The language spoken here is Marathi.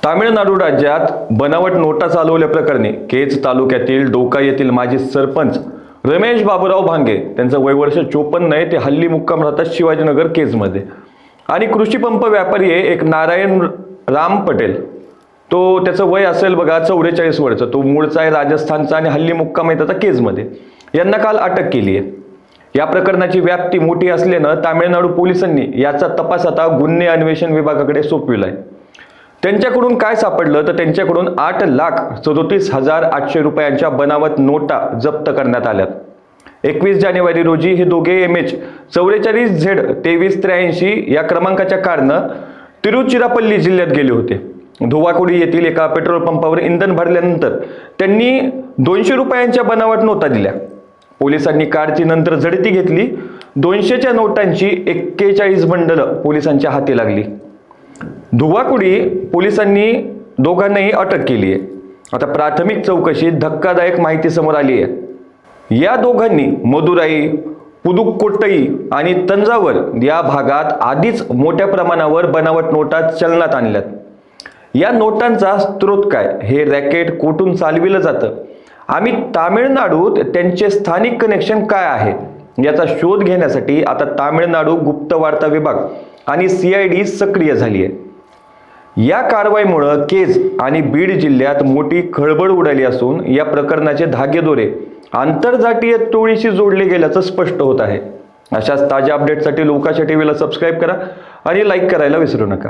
तामिळनाडू राज्यात बनावट नोटा चालवल्याप्रकरणी केज तालुक्यातील डोका येथील माजी सरपंच रमेश बाबूराव भांगे, त्यांचं वय वर्ष 54 आहे, ते हल्ली मुक्काम राहतात शिवाजीनगर केजमध्ये. आणि कृषी पंप व्यापारी आहे एक नारायण राम पटेल, त्याचं वय असेल बघा 44 वर्ष. तो मूळचा आहे राजस्थानचा आणि हल्ली मुक्काम आहे त्याचा केजमध्ये. यांना काल अटक केली आहे. या प्रकरणाची व्याप्ती मोठी असल्यानं तामिळनाडू पोलिसांनी याचा तपास आता गुन्हे अन्वेषण विभागाकडे सोपविलाय. त्यांच्याकडून काय सापडलं तर त्यांच्याकडून 8,37,800 रुपयांच्या बनावट नोटा जप्त करण्यात आल्यात. 21 जानेवारी रोजी हे दोघे MH 44Z2383 या क्रमांकाच्या कारनं तिरुचिरापल्ली जिल्ह्यात गेले होते. धुवाकुडी येथील एका पेट्रोल पंपावर इंधन भरल्यानंतर त्यांनी 200 रुपयांच्या बनावट नोटा दिल्या. पोलिसांनी कारची नंतर झडती घेतली. 200च्या नोटांची 41 बंडल पोलिसांच्या हाती लागली. धुवाकुडी पोलिसांनी दोघांनाही अटक केली आहे. आता प्राथमिक चौकशीत धक्कादायक माहिती समोर आली आहे. या दोघांनी मदुराई, पुदुक्कोट्टई आणि तंजावर या भागात आधीच मोठ्या प्रमाणावर बनावट नोटा चलनात आणल्यात. या नोटांचा स्रोत काय, हे रॅकेट कुठून चालविलं जातं आणि तामिळनाडूत त्यांचे स्थानिक कनेक्शन काय आहे याचा शोध घेण्यासाठी आता तामिळनाडू गुप्त वार्ता विभाग आणि CID सक्रिय झाली आहे. या कारवाईमुळे केज आणि बीड जिल्ह्यात मोठी खळबळ उडाली असून या प्रकरणाचे धागेदोरे आंतरजातीय टोळीशी जोडले गेल्याचं स्पष्ट होत आहे. अशाच ताज्या अपडेटसाठी लोकाशा टीव्हीला सबस्क्राईब करा आणि लाईक करायला विसरू नका.